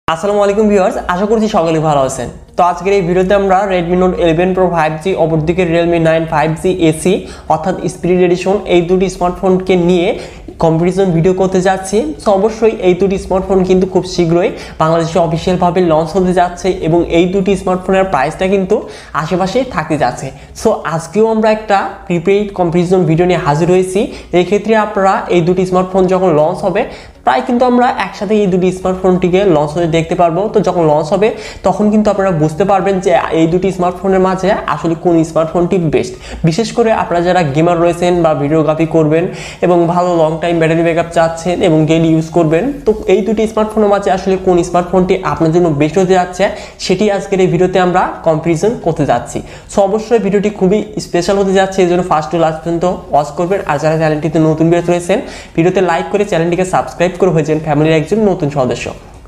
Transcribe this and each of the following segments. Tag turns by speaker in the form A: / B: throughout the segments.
A: আসসালামু আলাইকুম ভিউয়ার্স, আশা করছি সকলে ভালো আছেন। তো আজকের এই ভিডিওতে আমরা Redmi Note 11 Pro 5G অপরদিকে Realme 9 5G AC অর্থাৎ স্পিরিট এডিশন এই দুটি স্মার্টফোনকে নিয়ে কম্পারিজন ভিডিও করতে যাচ্ছি। সো অবশ্যই এই দুটি স্মার্টফোন কিন্তু খুব শীঘ্রই বাংলাদেশে অফিসিয়ালভাবে লঞ্চ হতে যাচ্ছে এবং এই দুটি স্মার্টফোনের প্রাইসটা কিন্তু আশেপাশেই থাকতে যাচ্ছে। সো আজকেও আমরা একটা প্রিপেইড কম্পারিজন ভিডিও নিয়ে হাজির হয়েছি। এই ক্ষেত্রে আপনারা এই দুটি স্মার্টফোন যখন লঞ্চ হবে প্রায় কিন্তু আমরা একসাথে এই দুটি স্মার্টফোনটিকে লঞ্চ হতে দেখতে পারবো। তো যখন লঞ্চ হবে তখন কিন্তু আপনারা বুঝতে পারবেন যে এই দুটি স্মার্টফোনের মাঝে আসলে কোন স্মার্টফোনটি বেস্ট। বিশেষ করে আপনারা যারা গেমার রয়েছেন বা ভিডিওগ্রাফি করবেন এবং ভালো লং টাইম ব্যাটারি ব্যাকআপ চাচ্ছেন এবং ডেইলি ইউজ করবেন, তো এই দুটি স্মার্টফোনের মাঝে আসলে কোন স্মার্টফোনটি আপনার জন্য বেস্ট হতে যাচ্ছে সেটি আজকের এই ভিডিওতে আমরা কম্পারিজন করতে যাচ্ছি। সো অবশ্যই ভিডিওটি খুবই স্পেশাল হতে যাচ্ছে, এই জন্য ফার্স্ট টু লাস্ট পর্যন্ত ওয়াচ করবেন। আর যারা চ্যানেলটিতে নতুন ভিউয়ার রয়েছেন ভিডিওতে লাইক করে চ্যানেলটিকে সাবস্ক্রাইব করে হয়ে যান ফ্যামিলির একজন নতুন সদস্য।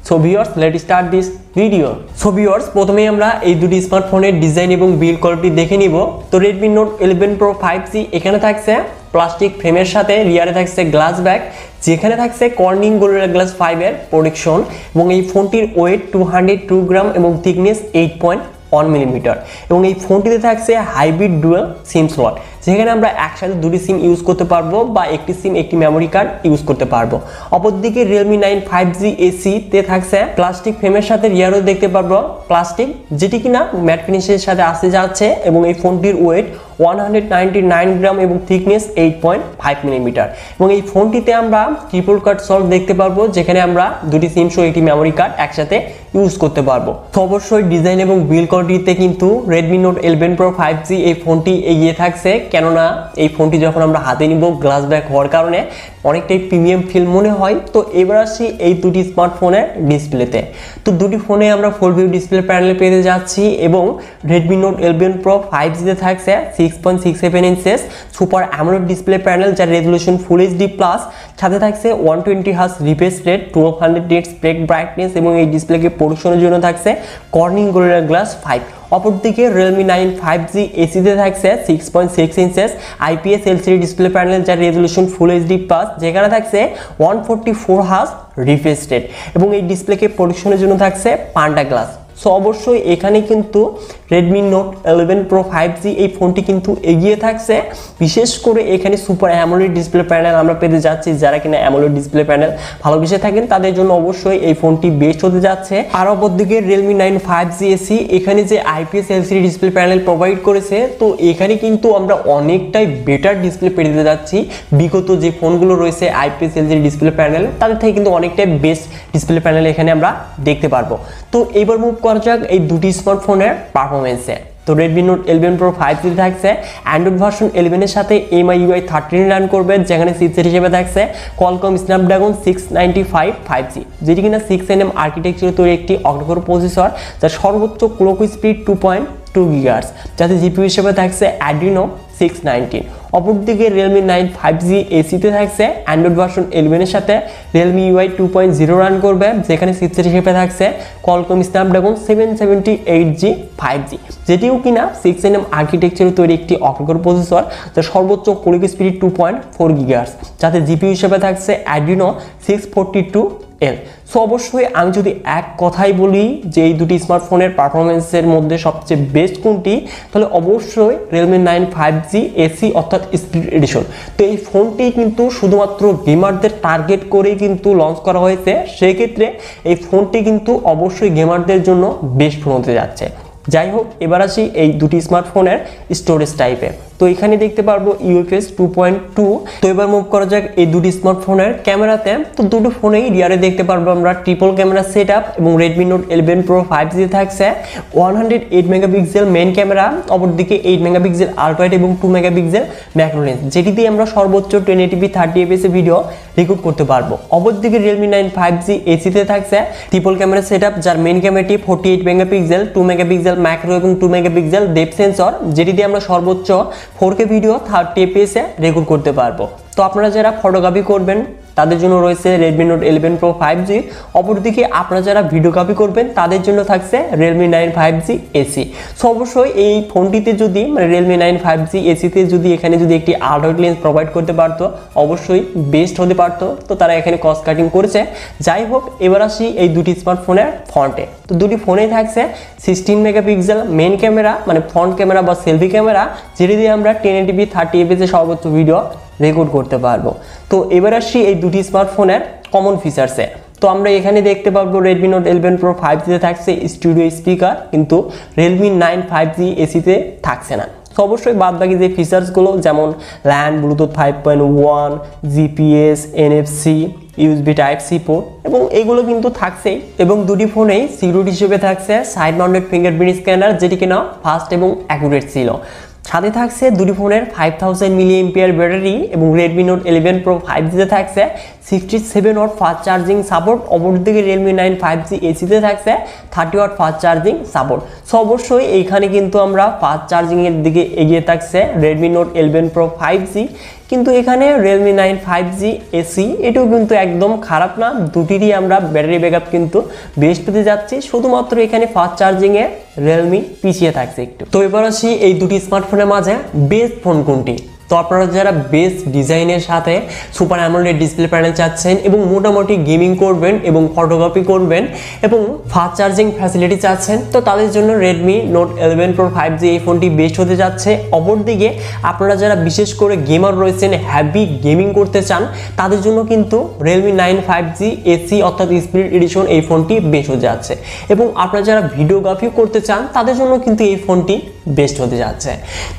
A: So viewers, let's start this video. So viewers, প্রথমেই আমরা এই দুটি স্মার্টফোনের ডিজাইন এবং বিল্ড কোয়ালিটি দেখে নিব। তো Redmi Note 11 Pro 5G এখানে থাকছে প্লাস্টিক ফ্রেমের সাথে রিয়ারে থাকছে গ্লাস ব্যাক, যেখানে থাকছে কর্নিং গোরিলা গ্লাস 5 এর প্রোটেকশন এবং এই ফোনটির ওয়েট 202 গ্রাম এবং থিকনেস 8.1 মিলিমিটার এবং এই ফোনটিতে থাকছে হাইব্রিড ডুয়াল সিম স্লট, যেখানে আমরা একসাথে দুটি সিম ইউজ করতে পারবো বা একটি সিম একটি মেমোরি কার্ড ইউজ করতে পারবো। অপরদিকে Realme 9 5G AC তে থাকছে প্লাস্টিক ফ্রেমের সাথে রিয়ারও দেখতে পারবো প্লাস্টিক, যেটি কিনা ম্যাট ফিনিশের সাথে আসতে যাচ্ছে এবং এই ফোনটির ওয়েট 199 গ্রাম এবং থিকনেস 8.5 মিলিমিটার এবং এই ফোনটিতে আমরা ট্রিপল কাট সল্ট দেখতে পারবো, যেখানে আমরা দুটি সিম সহ একটি মেমোরি কার্ড একসাথে ইউজ করতে পারবো। তো অবশ্যই ডিজাইন এবং বিল্ড কোয়ালিটিতে কিন্তু Redmi Note 11 Pro 5G এই ফোনটি এগিয়ে থাকছে, কেননা এই ফোনটি যখন আমরা হাতে নিব গ্লাস ব্যাক হওয়ার কারণে অনেকটাই প্রিমিয়াম ফিল মনে হয়। তো এবার আসি এই দুটি স্মার্টফোনের ডিসপ্লেতে। তো দুটি ফোনে আমরা ফুল ভিউ ডিসপ্লে প্যানেল পেতে যাচ্ছি এবং Redmi Note 11 Pro 5G তে থাকছে 6.67 inches super AMOLED display panel, যার রেজোলিউশন ফুল এইচডি প্লাস, সাথে থাকছে 120 hertz refresh rate, 1200 nits break brightness এবং এই ডিসপ্লেকে প্রোটেকশনের জন্য থাকছে কর্নিং গোরিলা গ্লাস 5। অপরদিকে Realme 9 5G AC তে থাকছে 6.6 inches IPS LCD display panel, যার রেজোলিউশন ফুল এইচডি প্লাস, যেখানে থাকছে 144 হার্জ রিফ্রেশ রেট এবং এই ডিসপ্লেকে প্রোটেকশনের জন্য থাকছে পান্ডা গ্লাস। সো অবশ্যই এখানে কিন্তু Redmi Note 11 Pro 5G এই ফোনটি কিন্তু এগিয়ে থাকছে। বিশেষ করে এখানে সুপার অ্যামোলেড ডিসপ্লে প্যানেল আমরা পেতে যাচ্ছি, যারা কিনা অ্যামোলেড ডিসপ্লে প্যানেল ভালোবেসে থাকেন তাদের জন্য অবশ্যই এই ফোনটি বেস্ট হতে যাচ্ছে। আর অপরদিকে Realme 9 5G AC এখানে যে IPS LCD display panel provide করেছে, তো এখানে কিন্তু আমরা অনেকটাই বেটার ডিসপ্লে পেতে যাচ্ছি। বিগত যে ফোনগুলো রয়েছে IPS LCD ডিসপ্লে প্যানেল তাদের থেকে কিন্তু অনেকটাই বেস্ট ডিসপ্লে প্যানেল এখানে আমরা দেখতে পারবো। তো এবার মুভ করা যাক এই দুটি স্মার্টফোনের পারফরমেন্সে। তো Redmi Note 11 Pro 5G থাকছে অ্যান্ড্রয়েড ভার্সন 11 এর সাথে MI UI 13 রান করবে, যেখানে চিপসেট হিসেবে থাকছে Qualcomm Snapdragon 695 5G, যেটি কিনা 6nm আর্কিটেকচারে তৈরি একটি অক্টাকোর প্রসেসর, যার সর্বোচ্চ ক্লক স্পিড 2.2 GHz, যাতে জিপিইউ হিসেবে থাকছে Adreno 619। অপরদিকে Realme 9 5G AC তে থাকছে অ্যান্ড্রয়েড ভার্সন 11 এর সাথে Realme UI 2.0 রান করবে, যেখানে চিপসেট হিসেবে থাকছে Qualcomm Snapdragon 778G 5G, যেটিও কিনা 6nm আর্কিটেকচারে তৈরি একটি অক্টাকোর প্রসেসর, যার সর্বোচ্চ ক্লক স্পিড 2.4 GHz, যাতে জিপিইউ হিসেবে থাকছে Adreno 642L। সো অবশ্যই আমি যদি এক কথাই বলি যে এই দুটি স্মার্টফোনের পারফরমেন্সের মধ্যে সবচেয়ে বেস্ট কোনটি, তাহলে অবশ্যই Realme 9 5G AC অর্থাৎ স্পিরিট এডিশন। তো এই ফোনটি কিন্তু শুধুমাত্র গেমারদের টার্গেট করেই কিন্তু লঞ্চ করা হয়েছে, সেক্ষেত্রে এই ফোনটি কিন্তু অবশ্যই গেমারদের জন্য বেস্ট ফোন হতে যাচ্ছে। যাই হোক, এবার আসি এই দুটি স্মার্টফোনের স্টোরেজ টাইপে। তো এখানে দেখতে পারবো UFS 2.2। তো এবার মুভ করা যাক এই দুটি স্মার্টফোনের ক্যামেরাতে। তো দুটো ফোনেই রিয়ারে দেখতে পারবো আমরা ট্রিপল ক্যামেরা সেটআপ এবং Redmi Note 11 Pro 5G থাকছে 108 মেগাপিক্সেল মেইন ক্যামেরা, অপরদিকে 8 মেগাপিক্সেল আল্ট্রা ওয়াইড এবং 2 মেগাপিক্সেল ম্যাক্রো লেন্স, যেটি দিয়ে আমরা সর্বোচ্চ 1080p 30fps এ ভিডিও রেকর্ড করতে পারবো। অপরদিকে Realme 9 5G AC তে থাকছে ট্রিপল ক্যামেরা সেটআপ, যার মেইন ক্যামেরাটি 48 মেগাপিক্সেল, 2 মেগাপিক্সেল ম্যাক্রো এবং 2 মেগাপিক্সেল ডেপথ সেন্সর, যেটি দিয়ে আমরা সর্বোচ্চ 4K ভিডিও 30fps এ রেকর্ড করতে পারবো। তো আপনারা যারা ফটোগ্রাফি করবেন তাদের জন্য রয়েছে Redmi Note 11 Pro 5G। অপরদিকে আপনারা যারা ভিডিওগ্রাফি করবেন তাদের জন্য থাকছে Realme 9 5G AC। সো অবশ্যই এই ফোনটিতে যদি Realme 9 5G AC তে যদি এখানে যদি একটি আল্ট্রাওয়াইড লেন্স প্রোভাইড করতে পারতো অবশ্যই বেস্ট হতে পারতো, তো তারা এখানে কস্ট কাটিং করেছে। যাই হোক, এবার আসি এই দুটি স্মার্টফোনের ফ্রন্টে। তো দুটি ফোনেই থাকছে 16 মেগাপিক্সেল মেইন ক্যামেরা, মানে ফ্রন্ট ক্যামেরা বা সেলফি ক্যামেরা, যেটি দিয়ে আমরা 1080p 30fps এর সর্বোচ্চ ভিডিও রেকর্ড করতে পারবো। তো এবার আসি এই দুটি স্মার্টফোনের কমন ফিচার্সে। তো আমরা এখানে দেখতে পাবো Redmi Note 11 Pro 5G তে থাকছে স্টুডিও স্পিকার, কিন্তু Realme 9 5G AC তে থাকছে না। তো অবশ্যই বাদবাকি যে ফিচার্সগুলো যেমন LAN, Bluetooth 5.1, GPS, NFC, USB Type-C port এবং এইগুলো কিন্তু থাকছেই। এবং দুটি ফোনেই সিকিউরিটি হিসেবে থাকছে সাইড মাউন্টেড ফিঙ্গারপ্রিন্ট স্ক্যানার, যেটি কিনা ফাস্ট এবং অ্যাকুরেট ছিল। সাথে থাকছে দুটি ফোনের 5000 mAh ব্যাটারি এবং Redmi Note 11 Pro 5G তে থাকছে 67 ওয়াট ফাস্ট চার্জিং সাপোর্ট। অপরদিকে Realme 9 5G AC তে থাকছে 30 watt fast charging support. So অবশ্যই এইখানে কিন্তু আমরা ফাস্ট চার্জিং এর দিকে এগিয়ে থাকছে Redmi Note 11 Pro 5G, কিন্তু এখানে Realme 9 5G AC এটাও কিন্তু একদম খারাপ না, দুটিরই আমরা ব্যাটারি ব্যাকআপ কিন্তু বেস্ট পেতে যাচ্ছি। শুধুমাত্র এখানে ফাস্ট চার্জিং এ Realme পিছিয়ে থাকছে একটু। তো এবার আসি এই দুটি স্মার্টফোনের মাঝে বেস্ট ফোন কোনটি। তো আপনারা যারা বেস্ট ডিজাইনের সাথে সুপার অ্যামোলেড ডিসপ্লে প্যানেল চাচ্ছেন এবং মোটামুটি গেমিং করবেন এবং ফটোগ্রাফি করবেন এবং ফাস্ট চার্জিং ফ্যাসিলিটি চাচ্ছেন, তো তাদের জন্য Redmi Note 11 Pro 5G এই ফোনটি বেস্ট হতে যাচ্ছে। অপরদিকে আপনারা যারা বিশেষ করে গেমার রয়েছেন, হ্যাভি গেমিং করতে চান, তাদের জন্য কিন্তু Realme 9 5G AC অর্থাৎ স্পিরিট এডিশন এই ফোনটি বেস্ট হতে যাচ্ছে। এবং আপনারা যারা ভিডিওগ্রাফি করতে চান তাদের জন্য কিন্তু এই ফোনটি বেস্ট হতে যাচ্ছে।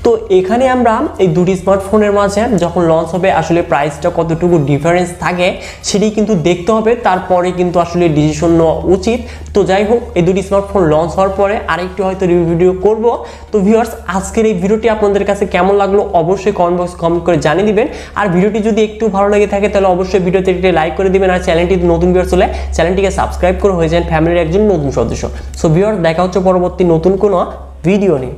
A: তো এখানে আমরা এই দুটি স্মার্টফোনের মাঝে যখন লঞ্চ হবে আসলে প্রাইসটা কতটুকু ডিফারেন্স থাকে সেটি কিন্তু দেখতে হবে, তারপরে কিন্তু আসলে ডিসিশন নেওয়া উচিত। তো যাই হোক, এই দুটি স্মার্টফোন লঞ্চ হওয়ার পরে আরেকটু হয়তো রিভিউ ভিডিও করব। তো ভিউয়ার্স, আজকের এই ভিডিওটি আপনাদের কাছে কেমন লাগলো অবশ্যই কমেন্ট বক্স কমেন্ট করে জানিয়ে দিবেন। আর ভিডিওটি যদি একটু ভালো লেগে থাকে তাহলে অবশ্যই ভিডিওতে একটি লাইক করে দিবেন। আর চ্যানেলটি নতুন ভিউয়ার্স হলে চ্যানেলটিকে সাবস্ক্রাইব করে হয়ে যান ফ্যামিলির একজন নতুন সদস্য। সো ভিউয়ার্স, দেখা হচ্ছে পরবর্তী নতুন কোনো ভিডিও নিয়ে।